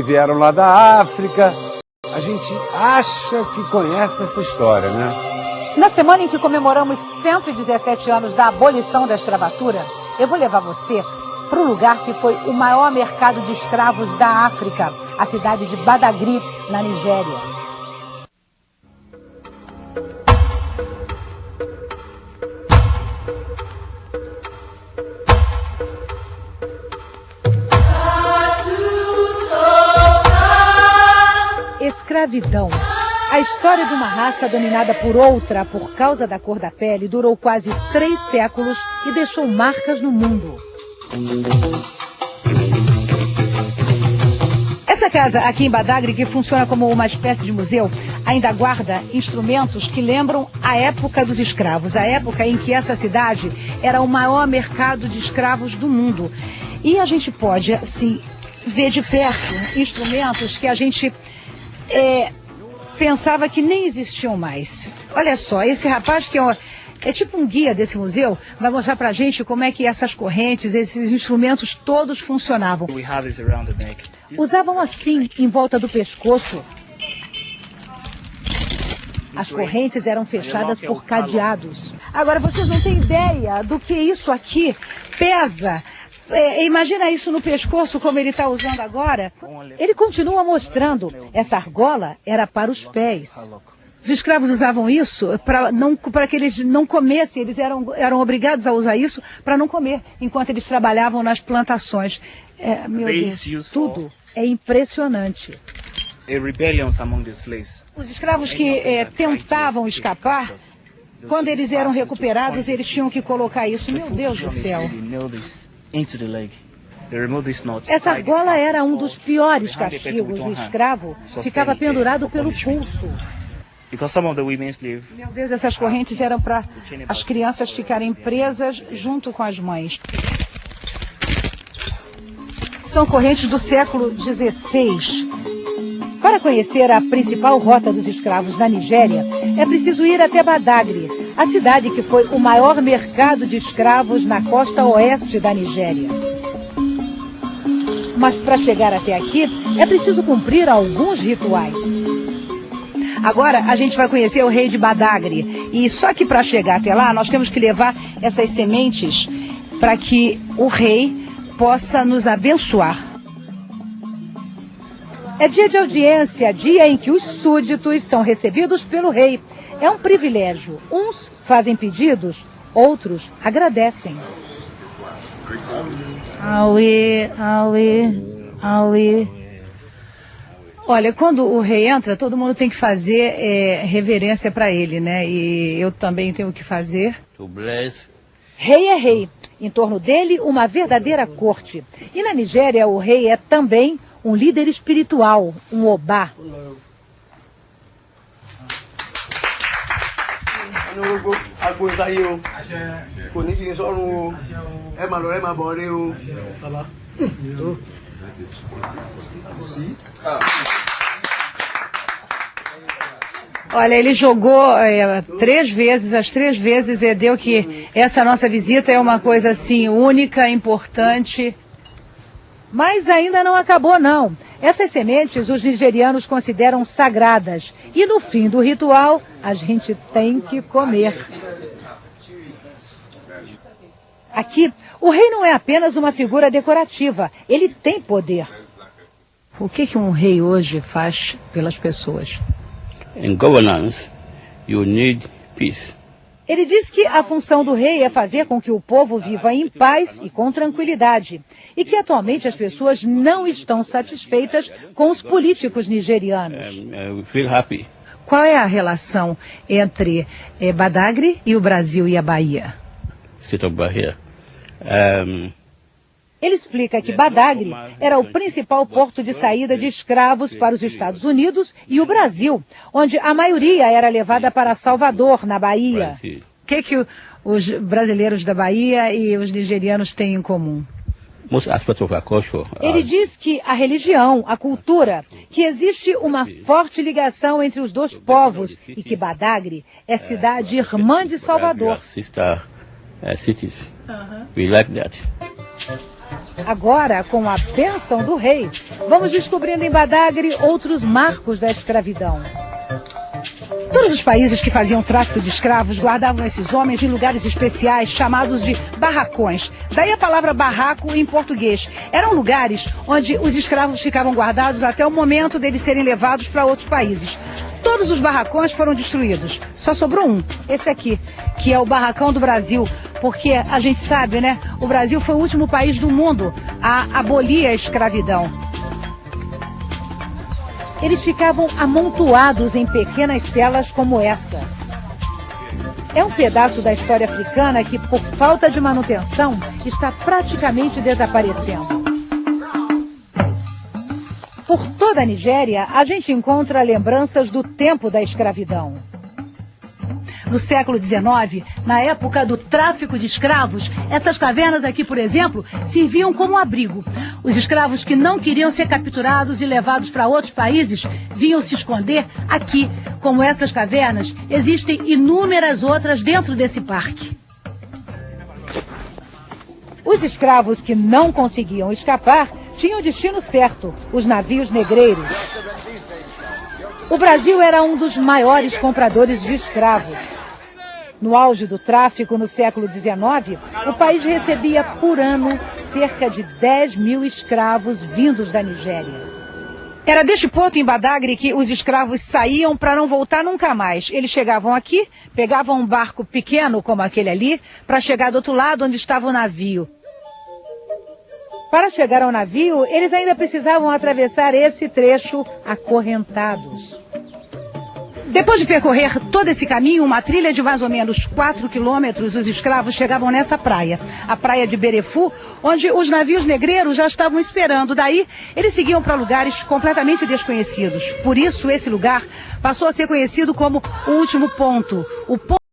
vieram lá da África. A gente acha que conhece essa história, né? Na semana em que comemoramos 117 anos da abolição da escravatura, eu vou levar você para o lugar que foi o maior mercado de escravos da África, a cidade de Badagry, na Nigéria. Escravidão. A história de uma raça dominada por outra por causa da cor da pele durou quase 3 séculos e deixou marcas no mundo. Essa casa aqui em Badagry, que funciona como uma espécie de museu, ainda guarda instrumentos que lembram a época dos escravos, a época em que essa cidade era o maior mercado de escravos do mundo. E a gente pode, assim, ver de perto instrumentos que a gente pensava que nem existiam mais. Olha só, esse rapaz que é tipo um guia desse museu, vai mostrar pra gente como é que essas correntes, esses instrumentos todos funcionavam. Usavam assim, em volta do pescoço. As correntes eram fechadas por cadeados. Agora, vocês não têm ideia do que isso aqui pesa. Imagina isso no pescoço, como ele está usando agora. Ele continua mostrando. Essa argola era para os pés. Os escravos usavam isso para que eles não comessem. Eles eram obrigados a usar isso para não comer, enquanto eles trabalhavam nas plantações. Meu Deus, tudo é impressionante. Os escravos que tentavam escapar, quando eles eram recuperados, eles tinham que colocar isso. Meu Deus do céu. Essa argola era um dos piores castigos. O escravo ficava pendurado pelo pulso. Meu Deus, essas correntes eram para as crianças ficarem presas junto com as mães. São correntes do século XVI. Para conhecer a principal rota dos escravos na Nigéria, é preciso ir até Badagry, a cidade que foi o maior mercado de escravos na costa oeste da Nigéria. Mas para chegar até aqui, é preciso cumprir alguns rituais. Agora a gente vai conhecer o rei de Badagry. E só que para chegar até lá, nós temos que levar essas sementes para que o rei possa nos abençoar. É dia de audiência, dia em que os súditos são recebidos pelo rei. É um privilégio. Uns fazem pedidos, outros agradecem. Aue. Olha, quando o rei entra, todo mundo tem que fazer reverência para ele, né? E eu também tenho que fazer. Rei é rei. Em torno dele, uma verdadeira corte. E na Nigéria, o rei é também um líder espiritual, um obá. Olha, ele jogou 3 vezes, as 3 vezes deu que essa nossa visita é uma coisa assim única, importante. Mas ainda não acabou, não. Essas sementes os nigerianos consideram sagradas. E no fim do ritual, a gente tem que comer. Aqui, o rei não é apenas uma figura decorativa. Ele tem poder. O que um rei hoje faz pelas pessoas? In governance, you need peace. Ele diz que a função do rei é fazer com que o povo viva em paz e com tranquilidade. E que atualmente as pessoas não estão satisfeitas com os políticos nigerianos. We feel happy. Qual é a relação entre Badagry e o Brasil e a Bahia? State of Bahia. Ele explica que Badagry era o principal porto de saída de escravos para os Estados Unidos e o Brasil, onde a maioria era levada para Salvador, na Bahia. O que os brasileiros da Bahia e os nigerianos têm em comum? Ele diz que a religião, a cultura, que existe uma forte ligação entre os dois povos e que Badagry é cidade irmã de Salvador. Cities. We like that. Agora, com a bênção do rei, vamos descobrindo em Badagry outros marcos da escravidão. Todos os países que faziam tráfico de escravos guardavam esses homens em lugares especiais chamados de barracões. Daí a palavra barraco em português. Eram lugares onde os escravos ficavam guardados até o momento deles serem levados para outros países. Todos os barracões foram destruídos. Só sobrou um, esse aqui, que é o Barracão do Brasil. Porque a gente sabe, né? O Brasil foi o último país do mundo a abolir a escravidão. Eles ficavam amontoados em pequenas celas como essa. É um pedaço da história africana que, por falta de manutenção, está praticamente desaparecendo. Por toda a Nigéria, a gente encontra lembranças do tempo da escravidão. No século XIX, na época do tráfico de escravos, essas cavernas aqui, por exemplo, serviam como abrigo. Os escravos que não queriam ser capturados e levados para outros países vinham se esconder aqui. Como essas cavernas, existem inúmeras outras dentro desse parque. Os escravos que não conseguiam escapar tinham o destino certo, os navios negreiros. O Brasil era um dos maiores compradores de escravos. No auge do tráfico no século XIX, o país recebia por ano cerca de 10 mil escravos vindos da Nigéria. Era deste ponto em Badagry que os escravos saíam para não voltar nunca mais. Eles chegavam aqui, pegavam um barco pequeno como aquele ali, para chegar do outro lado onde estava o navio. Para chegar ao navio, eles ainda precisavam atravessar esse trecho acorrentados. Depois de percorrer todo esse caminho, uma trilha de mais ou menos 4 quilômetros, os escravos chegavam nessa praia, a praia de Berefu, onde os navios negreiros já estavam esperando. Daí, eles seguiam para lugares completamente desconhecidos. Por isso, esse lugar passou a ser conhecido como o último ponto, o ponto